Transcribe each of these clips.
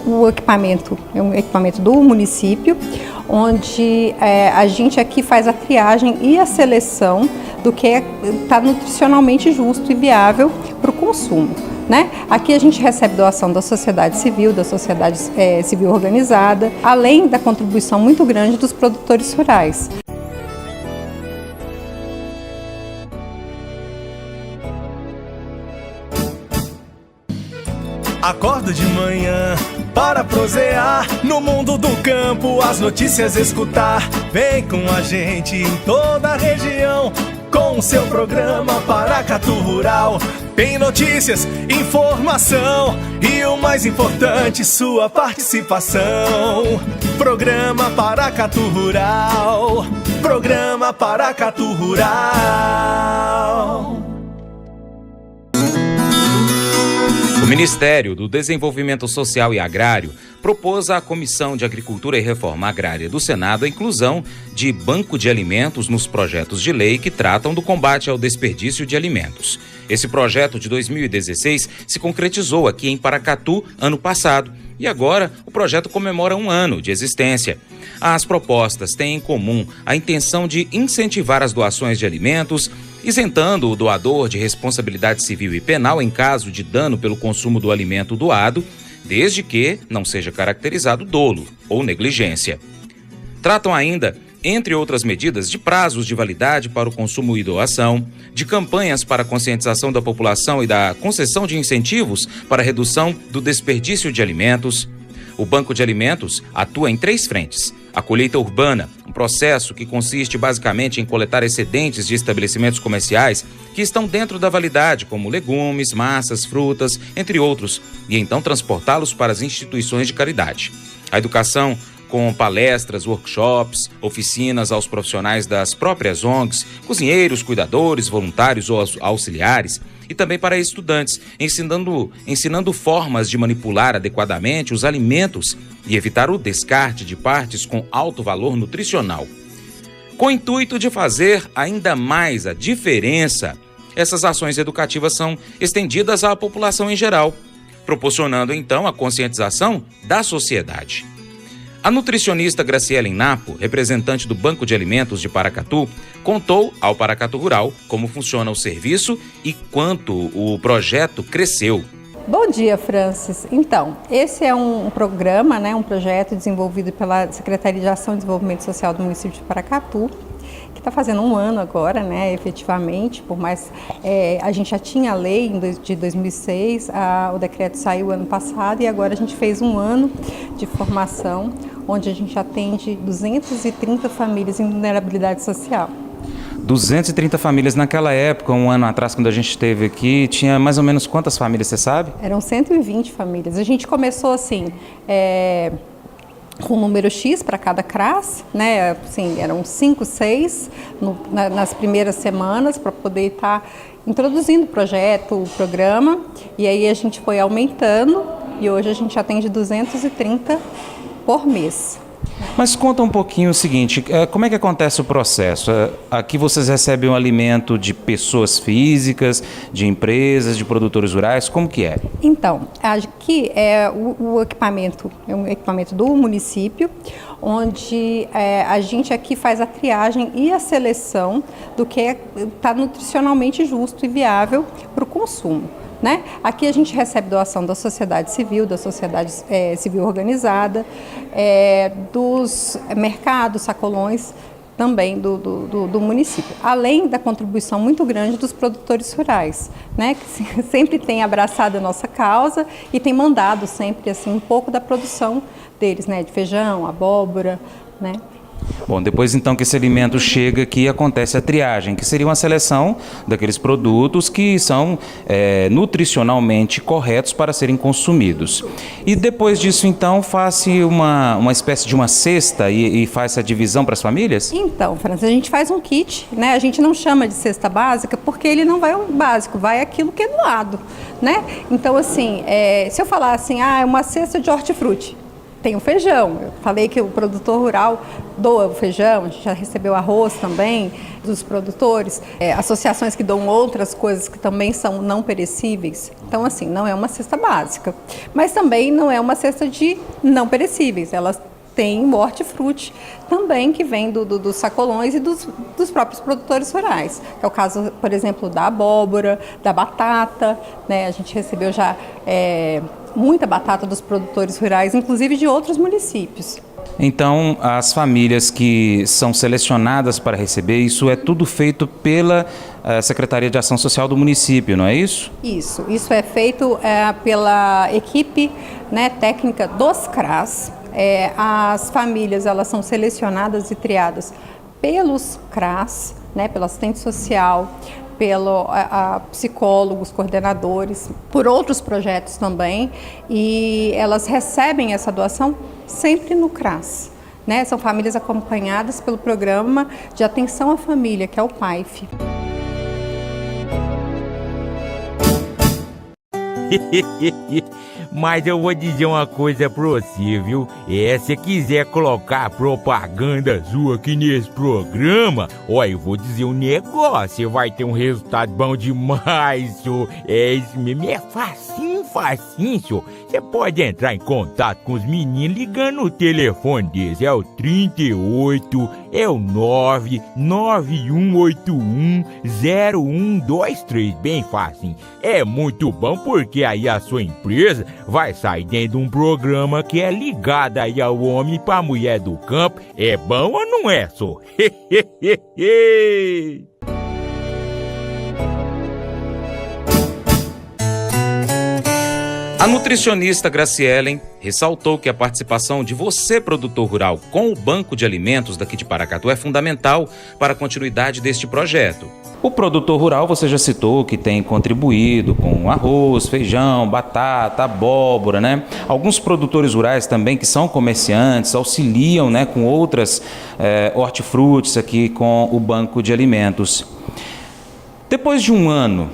o equipamento é um equipamento do município, onde a gente aqui faz a triagem e a seleção do que está nutricionalmente justo e viável para o consumo, né? Aqui a gente recebe doação da sociedade civil, civil organizada, além da contribuição muito grande dos produtores rurais. Acordo de manhã para prosear no mundo do campo, as notícias escutar. Vem com a gente em toda a região com o seu programa Paracatu Rural. Tem notícias, informação e o mais importante, sua participação. Programa Paracatu Rural. Programa Paracatu Rural. O Ministério do Desenvolvimento Social e Agrário propôs à Comissão de Agricultura e Reforma Agrária do Senado a inclusão de banco de alimentos nos projetos de lei que tratam do combate ao desperdício de alimentos. Esse projeto de 2016 se concretizou aqui em Paracatu ano passado e agora o projeto comemora um ano de existência. As propostas têm em comum a intenção de incentivar as doações de alimentos, isentando o doador de responsabilidade civil e penal em caso de dano pelo consumo do alimento doado, desde que não seja caracterizado dolo ou negligência. Tratam ainda, entre outras medidas, de prazos de validade para o consumo e doação, de campanhas para a conscientização da população e da concessão de incentivos para a redução do desperdício de alimentos. O Banco de Alimentos atua em 3 frentes. A colheita urbana, um processo que consiste basicamente em coletar excedentes de estabelecimentos comerciais que estão dentro da validade, como legumes, massas, frutas, entre outros, e então transportá-los para as instituições de caridade. A educação, com palestras, workshops, oficinas aos profissionais das próprias ONGs, cozinheiros, cuidadores, voluntários ou auxiliares, e também para estudantes, ensinando formas de manipular adequadamente os alimentos e evitar o descarte de partes com alto valor nutricional. Com o intuito de fazer ainda mais a diferença, essas ações educativas são estendidas à população em geral, proporcionando então a conscientização da sociedade. A nutricionista Graciela Napo, representante do Banco de Alimentos de Paracatu, contou ao Paracatu Rural como funciona o serviço e quanto o projeto cresceu. Bom dia, Francis. Então, esse é um programa, um projeto desenvolvido pela Secretaria de Ação e Desenvolvimento Social do município de Paracatu, que está fazendo um ano agora, efetivamente, por mais a gente já tinha a lei de 2006, o decreto saiu ano passado e agora a gente fez um ano de formação, onde a gente atende 230 famílias em vulnerabilidade social. 230 famílias naquela época, um ano atrás, quando a gente esteve aqui, tinha mais ou menos quantas famílias, você sabe? Eram 120 famílias. A gente começou assim, com um número X para cada CRAS, assim, eram 5, 6 nas primeiras semanas para poder estar introduzindo o projeto, o programa, e aí a gente foi aumentando e hoje a gente atende 230 por mês. Mas conta um pouquinho o seguinte, como é que acontece o processo? Aqui vocês recebem um alimento de pessoas físicas, de empresas, de produtores rurais, como que é? Então, aqui o equipamento é um equipamento do município, onde a gente aqui faz a triagem e a seleção do que está nutricionalmente justo e viável para o consumo. Aqui a gente recebe doação da sociedade civil, civil organizada, dos mercados, sacolões também do município, além da contribuição muito grande dos produtores rurais, que sempre tem abraçado a nossa causa e tem mandado sempre assim, um pouco da produção deles, de feijão, abóbora, Bom, depois então que esse alimento chega aqui, acontece a triagem, que seria uma seleção daqueles produtos que são nutricionalmente corretos para serem consumidos. E depois disso então faz-se uma espécie de uma cesta e faz a divisão para as famílias? Então, França, a gente faz um kit, a gente não chama de cesta básica porque ele não vai o básico, vai aquilo que é doado, Então assim, se eu falar assim, uma cesta de hortifruti, Tem o feijão. Eu falei que o produtor rural doa o feijão, a gente já recebeu arroz também dos produtores, associações que doam outras coisas que também são não perecíveis. Então, assim, não é uma cesta básica, mas também não é uma cesta de não perecíveis. Elas têm o hortifruti também, que vem dos sacolões e dos próprios produtores rurais. É o caso, por exemplo, da abóbora, da batata, né? A gente recebeu já muita batata dos produtores rurais, inclusive de outros municípios. Então, as famílias que são selecionadas para receber, isso é tudo feito pela Secretaria de Ação Social do município, não é isso? Isso é feito pela equipe, né, técnica dos CRAS. As famílias, elas são selecionadas e triadas pelos CRAS, né, pelo assistente social, pelo psicólogos, coordenadores, por outros projetos também, e elas recebem essa doação sempre no CRAS, né? São famílias acompanhadas pelo Programa de Atenção à Família, que é o PAIF. Mas eu vou dizer uma coisa pra você, viu? Se quiser colocar propaganda sua aqui nesse programa, eu vou dizer um negócio, você vai ter um resultado bom demais, senhor. Isso mesmo, é facinho, senhor. Você pode entrar em contato com os meninos ligando o telefone deles, é o 38, é o 991810123, bem fácil. É muito bom porque aí a sua empresa vai sair dentro de um programa que é ligado aí ao homem para a mulher do campo. É bom ou não é, só? A nutricionista Gracielen ressaltou que a participação de você, produtor rural, com o Banco de Alimentos daqui de Paracatu é fundamental para a continuidade deste projeto. O produtor rural, você já citou que tem contribuído com arroz, feijão, batata, abóbora, né? Alguns produtores rurais também que são comerciantes auxiliam, né, com outras hortifrutis aqui com o Banco de Alimentos. Depois de um ano,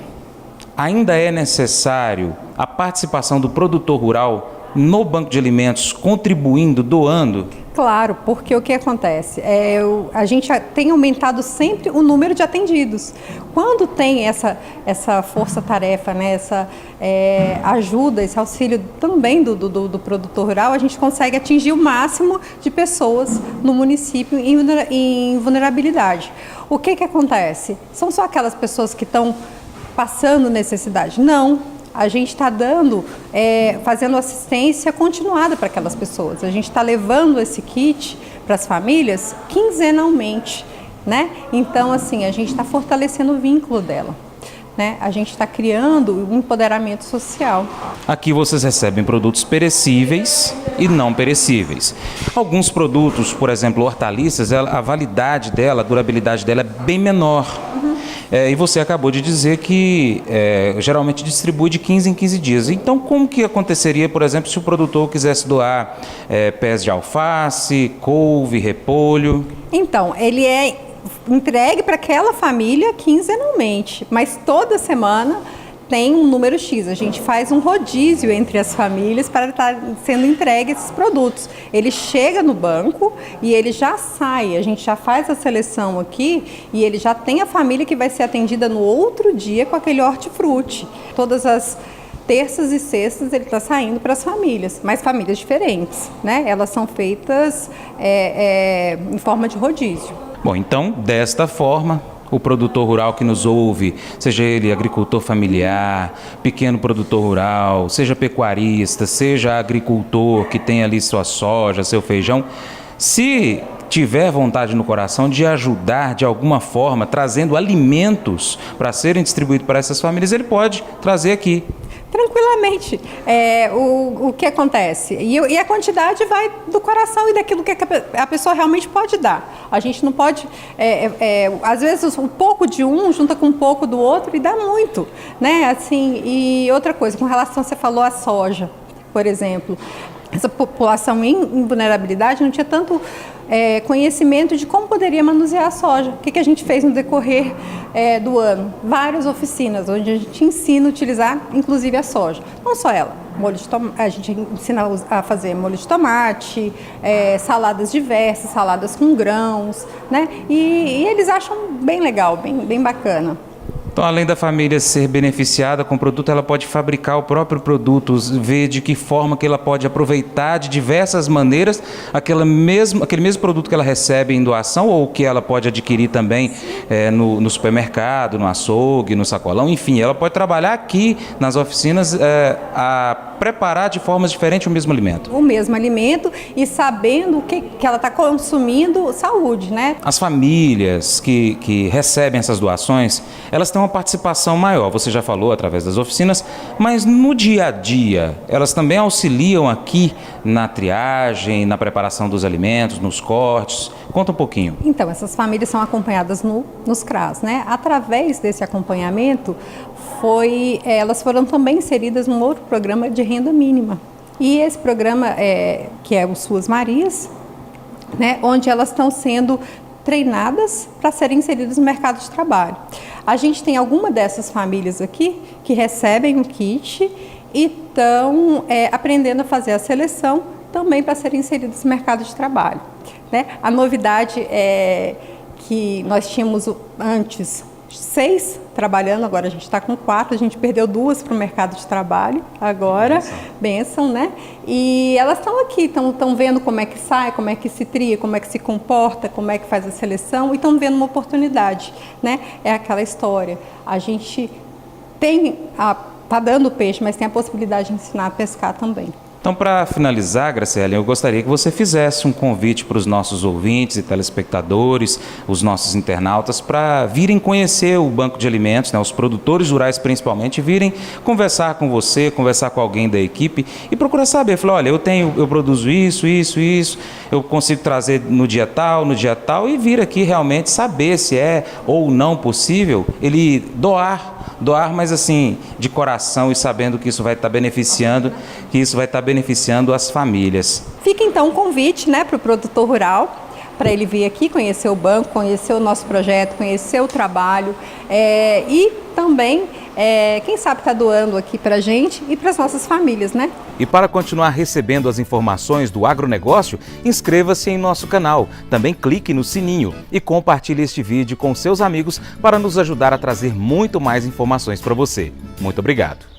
ainda é necessário a participação do produtor rural no Banco de Alimentos, contribuindo, doando? Claro, porque o que acontece? A gente tem aumentado sempre o número de atendidos. Quando tem essa força-tarefa, né, essa ajuda, esse auxílio também do produtor rural, a gente consegue atingir o máximo de pessoas no município em vulnerabilidade. O que acontece? São só aquelas pessoas que estão passando necessidade? Não. A gente está fazendo assistência continuada para aquelas pessoas. A gente está levando esse kit para as famílias quinzenalmente, né? Então, assim, a gente está fortalecendo o vínculo dela, né? A gente está criando um empoderamento social. Aqui vocês recebem produtos perecíveis e não perecíveis. Alguns produtos, por exemplo, hortaliças, a validade dela, a durabilidade dela é bem menor. E você acabou de dizer que geralmente distribui de 15 em 15 dias. Então, como que aconteceria, por exemplo, se o produtor quisesse doar pés de alface, couve, repolho? Então, ele é entregue para aquela família quinzenalmente, mas toda semana tem um número X. A gente faz um rodízio entre as famílias para estar sendo entregue esses produtos. Ele chega no banco e ele já sai, a gente já faz a seleção aqui e ele já tem a família que vai ser atendida no outro dia com aquele hortifruti. Todas as terças e sextas ele está saindo para as famílias, mas famílias diferentes, né? Elas são feitas em forma de rodízio. Bom, então, desta forma, o produtor rural que nos ouve, seja ele agricultor familiar, pequeno produtor rural, seja pecuarista, seja agricultor que tem ali sua soja, seu feijão, se tiver vontade no coração de ajudar de alguma forma, trazendo alimentos para serem distribuídos para essas famílias, ele pode trazer aqui. Tranquilamente. O que acontece? E a quantidade vai do coração e daquilo que a pessoa realmente pode dar. A gente não pode... às vezes, um pouco de um junta com um pouco do outro e dá muito, né? Assim, e outra coisa, com relação, você falou a soja, por exemplo. Essa população em vulnerabilidade não tinha tanto conhecimento de como poderia manusear a soja. O que a gente fez no decorrer do ano? Várias oficinas, onde a gente ensina a utilizar, inclusive, a soja. Não só ela. A gente ensina a fazer molho de tomate, saladas diversas, saladas com grãos, né? E eles acham bem legal, bem bacana. Então, além da família ser beneficiada com o produto, ela pode fabricar o próprio produto, ver de que forma que ela pode aproveitar de diversas maneiras aquele mesmo produto que ela recebe em doação ou que ela pode adquirir também no supermercado, no açougue, no sacolão, enfim, ela pode trabalhar aqui nas oficinas a preparar de formas diferentes o mesmo alimento. O mesmo alimento e sabendo que ela está consumindo saúde, né? As famílias que recebem essas doações, elas têm uma participação maior, você já falou através das oficinas, mas no dia a dia, elas também auxiliam aqui na triagem, na preparação dos alimentos, nos cortes. Conta um pouquinho. Então, essas famílias são acompanhadas nos CRAS, né? Através desse acompanhamento, elas foram também inseridas num outro programa de renda mínima. E esse programa, que é o Suas Marias, né? Onde elas estão sendo treinadas para serem inseridas no mercado de trabalho. A gente tem alguma dessas famílias aqui que recebem o kit e estão aprendendo a fazer a seleção também para serem inseridas no mercado de trabalho, né? A novidade é que nós tínhamos antes 6 trabalhando, agora a gente está com 4, a gente perdeu 2 para o mercado de trabalho agora, benção, né? E elas estão aqui, estão vendo como é que sai, como é que se tria, como é que se comporta, como é que faz a seleção e estão vendo uma oportunidade, né? É aquela história, a gente tá dando peixe, mas tem a possibilidade de ensinar a pescar também. Então, para finalizar, Graciela, eu gostaria que você fizesse um convite para os nossos ouvintes e telespectadores, os nossos internautas, para virem conhecer o Banco de Alimentos, né, os produtores rurais principalmente, virem conversar com você, conversar com alguém da equipe e procurar saber, falar, olha, eu produzo isso, eu consigo trazer no dia tal e vir aqui realmente saber se é ou não possível ele doar, mas assim, de coração e sabendo que isso vai estar beneficiando, as famílias. Fica então um convite, né, para o produtor rural, para ele vir aqui conhecer o banco, conhecer o nosso projeto, conhecer o trabalho e também, quem sabe, está doando aqui para a gente e para as nossas famílias, né? E para continuar recebendo as informações do agronegócio, inscreva-se em nosso canal. Também clique no sininho e compartilhe este vídeo com seus amigos para nos ajudar a trazer muito mais informações para você. Muito obrigado.